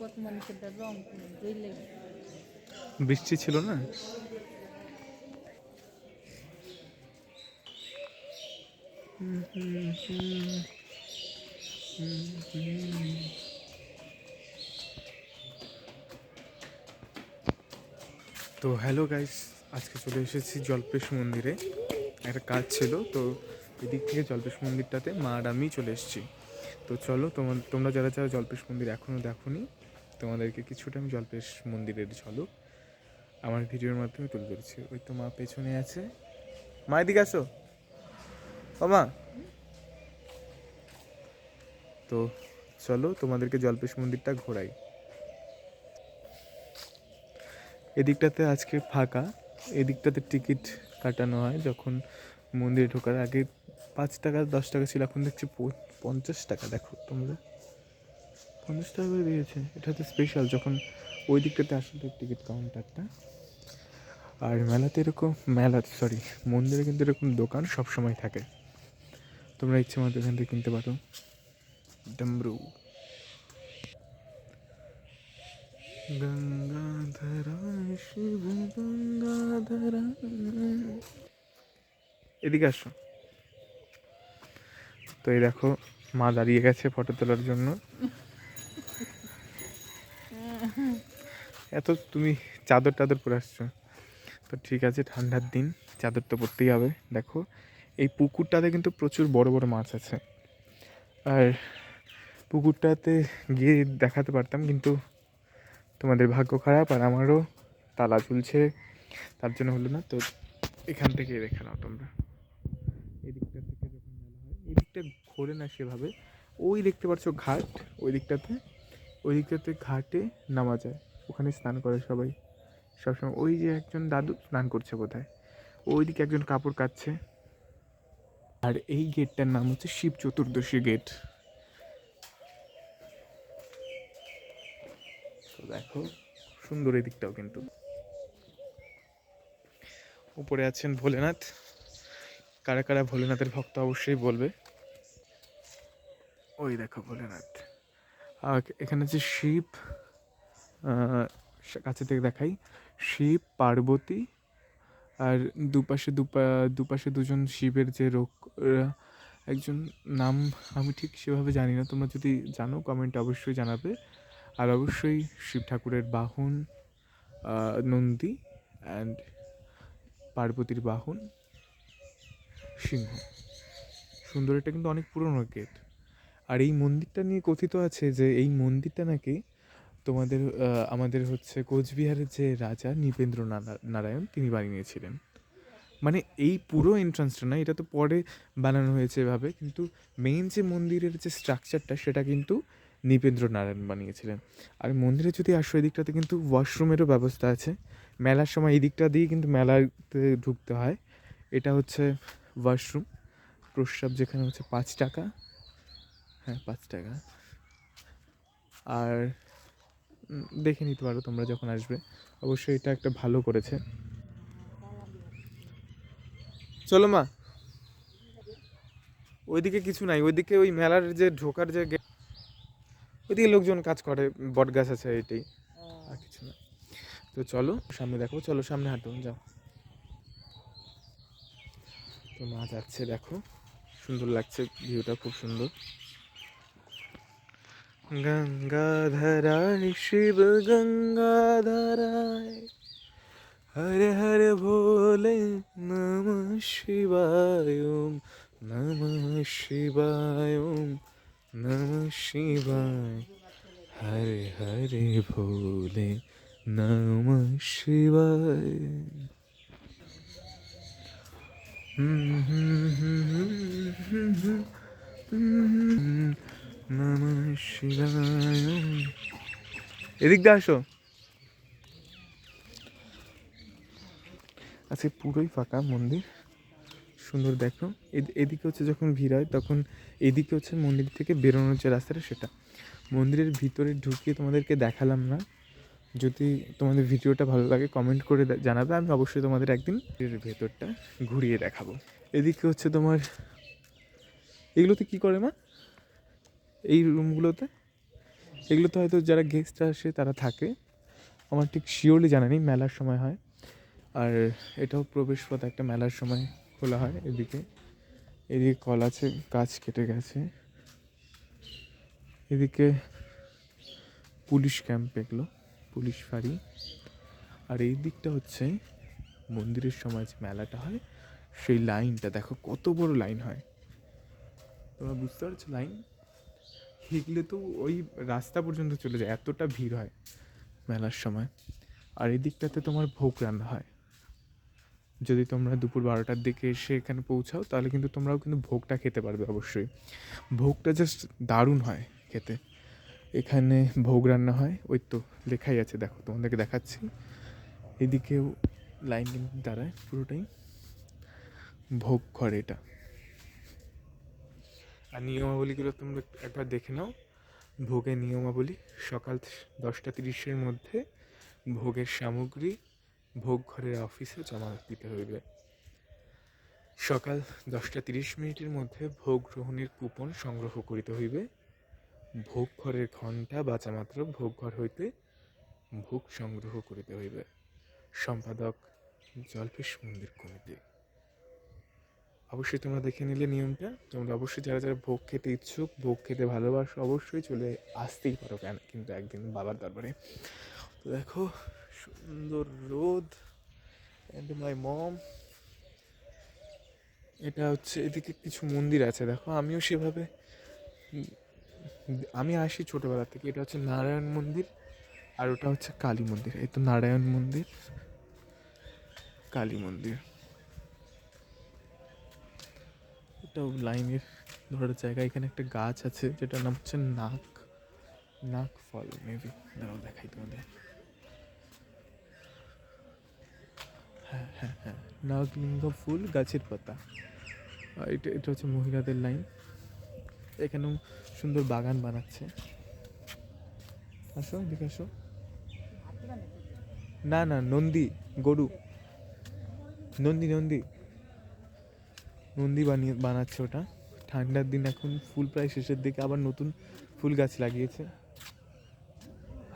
কত মানুষের রং বুঝলে বৃষ্টি ছিল না। তো হ্যালো গাইস, আজকে চলে এসেছি জল্পেশ মন্দিরে। একটা কাজ ছিল, তো এদিক থেকে জল্পেশ মন্দিরটাতে মা আর আমি চলে এসেছি। তো চলো তোমরা যারা যারা জল্পেশ মন্দির এখনও দেখোনি, তোমাদেরকে কিছুটা আমি জল্পেশ মন্দিরের ঝলক আমার ভিডিওর মাধ্যমে তুলে ধরেছি। ওই তো মা পেছনে আছে। মা এদিকে আসো। ও মা, তো চলো তোমাদেরকে জল্পেশ মন্দিরটা ঘোরাই। এদিকটাতে আজকে ফাঁকা। এদিকটাতে টিকিট কাটানো হয় যখন মন্দিরে ঢোকার আগে। 5 টাকা 10 টাকা ছিল, এখন দেখছি 50 টাকা। দেখো তোমরা, 50 টাকা করে দিয়েছে। এটা তো স্পেশাল যখন ওই দিকটাতে আসলে টিকিট কাউন্টারটা। আর মেলাতে এরকম মন্দিরে কিন্তু এরকম দোকান সবসময় থাকে, তোমরা ইচ্ছে মতো এখান থেকে কিনতে পারো। ডমরু গঙ্গাধরা শিব গঙ্গাধরা, এদিকে আসো। তো এই দেখো মা দাঁড়িয়ে গেছে ফটো তোলার জন্য। এত তুমি চাদর টাদর পরে আসছো, তো ঠিক আছে, ঠান্ডার দিন চাদর তো পরতেই হবে। দেখো এই পুকুরটাতে কিন্তু প্রচুর বড় বড় মাছ আছে। আর পুকুরটাতে গিয়ে দেখাতে পারতাম, কিন্তু তোমাদের ভাগ্য খারাপ আর আমারও তালা ঝুলছে, তার জন্য হলো না। তো এখান থেকে দেখে নাও তোমরা। এদিকটা থেকে যখন মেলা হয় এদিকটা ঘোরে না সেভাবে। ওই দেখতে পাচ্ছ ঘাট, ওই দিকটাতে ঘাটে নামা যায়, ওখানে স্নান করে সবাই সবসময়। ওই যে একজন দাদু স্নান করছে বোধহয়, ওইদিকে একজন কাপড় কাচ্ছে। আর এই গেটটার নাম হচ্ছে শিব চতুর্দশী গেট। তো দেখো সুন্দর এদিকটাও, কিন্তু উপরে আছেন ভোলেনাথ। কারা কারা ভোলেনাথের ভক্ত অবশ্যই বলবে। ওই দেখো ভোলেনাথ। আর এখানে যে শিব, কাছে থেকে দেখাই, শিব পার্বতী আর দুপাশে দুজন শিবের যে একজন নাম আমি ঠিক সেভাবে জানি না, তোমরা যদি জানো কমেন্টে অবশ্যই জানাবে। আর অবশ্যই শিব ঠাকুরের বাহন নন্দী, অ্যান্ড পার্বতীর বাহন সিংহ। সুন্দর, এটা কিন্তু অনেক পুরনো গেট। আর এই মন্দিরটা নিয়ে কথিত আছে যে এই মন্দিরটা নাকি আমাদের হচ্ছে কোচবিহারের যে রাজা নৃপেন্দ্র নারায়ণ তিনি বানিয়েছিলেন। মানে এই পুরো এন্ট্রান্সটা না, এটা তো পরে বানানো হয়েছে এভাবে, কিন্তু মেইন যে মন্দিরের যে স্ট্রাকচারটা সেটা কিন্তু নৃপেন্দ্র নারায়ণ বানিয়েছিলেন। আর মন্দিরে যদি আসো এদিকটাতে কিন্তু ওয়াশরুমেরও ব্যবস্থা আছে। মেলার সময় এই দিকটা দিয়ে কিন্তু মেলাতে ঢুকতে হয়। এটা হচ্ছে ওয়াশরুম, প্রস্রাব যেখানে হচ্ছে 5 টাকা। হ্যাঁ 5 টাকা। আর দেখে নিতে পারো তোমরা যখন আসবে, অবশ্যই এটা একটা ভালো করেছে। চলো মা, ওইদিকে কিছু নাই, ওইদিকে ওই মেলার যে ঢোকার যে গেট, ওইদিকে লোকজন কাজ করে, বট গাছ আছে, এইটাই, আর কিছু না। তো চলো সামনে দেখো, চলো সামনে হাঁটো, যাও। তো মা যাচ্ছে, দেখো সুন্দর লাগছে, ভিউটা খুব সুন্দর। গঙ্গাধরায় শিব গঙ্গাধরায়, হরে হরে ভোলে নমঃ শিবায়, ওম নমঃ শিবায়, ওম নমঃ শিবায়, হরে হরে ভোলে নমঃ শিবায়। নমঃ শিবায়। এদিক দিয়ে আসো। আজকে পুরোই ফাঁকা মন্দির, সুন্দর দেখো। এদিকে হচ্ছে যখন ভিড় হয় তখন এদিকে হচ্ছে মন্দির থেকে বেরোনোর যে রাস্তাটা সেটা। মন্দিরের ভিতরে ঢুকিয়ে তোমাদেরকে দেখালাম না। যদি তোমাদের ভিডিওটা ভালো লাগে কমেন্ট করে জানাবে, আমি অবশ্যই তোমাদের একদিন এর ভেতরটা ঘুরিয়ে দেখাবো। এদিকে হচ্ছে তোমার, এগুলোতে কি করে মা, এই রুমগুলোতে? এগুলো তো হয়তো যারা গেস্ট আসে তারা থাকে, আমার ঠিক শিওরলি জানা নেই, মেলার সময় হয়। আর এটাও প্রবেশপথ, একটা মেলার সময় খোলা হয়। এদিকে কল আছে, গাছ কেটে গেছে। এদিকে পুলিশ ক্যাম্প, এগুলো পুলিশ ফাঁড়ি। আর এই দিকটা হচ্ছে মন্দিরের সময় যে মেলাটা হয় সেই লাইনটা দেখো, কত বড় লাইন হয়, তোমরা বুঝতে পারছো? লাইন এগুলো তো ওই রাস্তা পর্যন্ত চলে যায়, এতটা ভিড় হয় মেলার সময়। আর এই দিকটাতে তোমার ভোগ রান্না হয়। যদি তোমরা দুপুর 12টার দিকে এসে এখানে পৌঁছাও তাহলে কিন্তু তোমরাও কিন্তু ভোগটা খেতে পারবে অবশ্যই। ভোগটা জাস্ট দারুণ হয় খেতে। এখানে ভোগ রান্না হয়, ওই তো লেখাই আছে, দেখো তোমাদেরকে দেখাচ্ছি। এদিকেও লাইন কিন্তু দাঁড়ায়, পুরোটাই ভোগ ঘর এটা। আর নিয়মাবলীগুলো তোমরা একবার দেখে নাও। ভোগের নিয়মাবলী: সকাল 10টা 30-এর মধ্যে ভোগের সামগ্রী ভোগ ঘরের অফিসে জমা দিতে হইবে। সকাল 10টা 30 মধ্যে ভোগ গ্রহণের কুপন সংগ্রহ করিতে হইবে। ভোগ ঘরের ঘণ্টা বাজামাত্র ভোগ ঘর হইতে ভোগ সংগ্রহ করিতে হইবে। সম্পাদক, জল্পেশ মন্দির কমিটি। অবশ্যই তোমরা দেখে নিলে নিয়মটা। তোমরা অবশ্যই যারা যারা ভোগ খেতে ইচ্ছুক, ভোগ খেতে ভালোবাসো, অবশ্যই চলে আসতেই পারো কেন কিন্তু একদিন বাবার দরবারে। তো দেখো সুন্দর রোদ, অ্যান্ড মাই মম। এটা হচ্ছে, এদিকে কিছু মন্দির আছে দেখো, আমিও সেভাবে আমি আসি ছোটোবেলা থেকে। এটা হচ্ছে নারায়ণ মন্দির, আর ওটা হচ্ছে কালী মন্দির। এই তো নারায়ণ মন্দির, কালী মন্দির। এটাও লাইনের ধরার জায়গা। এখানে একটা গাছ আছে যেটার নাম হচ্ছে নাক ফল মেবি, দাঁড়াও দেখাই তোমাদের। হ্যাঁ হ্যাঁ হ্যাঁ, নাগলিঙ্গ ফুল গাছের পাতা। এটা এটা হচ্ছে মহিলাদের লাইন। এখানেও সুন্দর বাগান বানাচ্ছে। আসো এদিকে আসো। না না, নন্দী, গরু, নন্দী নন্দী নন্দী বানাচ্ছে ওটা। ঠান্ডার দিন, এখন ফুল প্রায় শেষের দিকে, আবার নতুন ফুল গাছ লাগিয়েছে।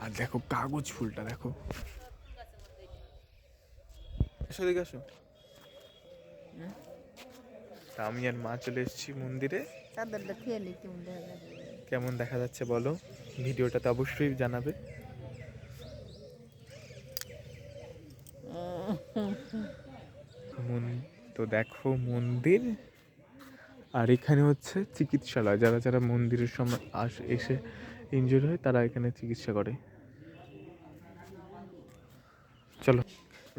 আর দেখো কাগজ ফুলটা দেখো। আসো এদিকে আসো। তা আমি আর মা চলে এসেছি মন্দিরে। চাদরটা খেয়ে নি কেমন দেখা যায়। কেমন দেখা যাচ্ছে বলো, ভিডিওটাতে অবশ্যই জানাবে। তো দেখো মন্দির, আর এখানে হচ্ছে চিকিৎসালয়। যারা যারা মন্দিরের সময় এসে ইনজুরি হয় তারা এখানে চিকিৎসা করে। চলো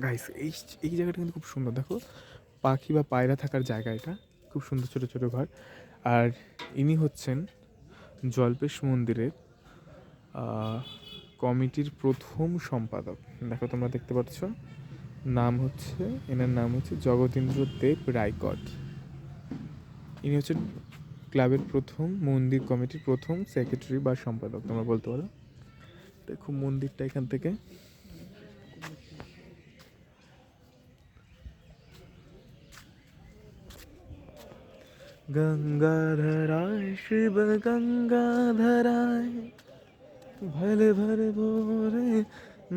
গাইস, এই এই জায়গাটা কিন্তু খুব সুন্দর। দেখো পাখি বা পায়রা থাকার জায়গা, এটা খুব সুন্দর, ছোটো ছোটো ঘর। আর ইনি হচ্ছেন জল্পেশ মন্দিরের কমিটির প্রথম সম্পাদক। দেখো তোমরা দেখতে পাচ্ছ, এনার নাম হচ্ছে জগতীন্দ্র দেব রায়কট। ইনি হচ্ছেন ক্লাবের প্রথম, মন্দির কমিটির প্রথম সেক্রেটারি বা সম্পাদক তোমরা বলতে পারো। দেখো মন্দিরটা এখান থেকে। গঙ্গাধরায় শিব গঙ্গাধরায় ভলে ভলে ভোরে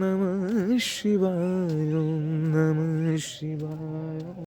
নমঃ শিবায়, নমঃ শিবায়।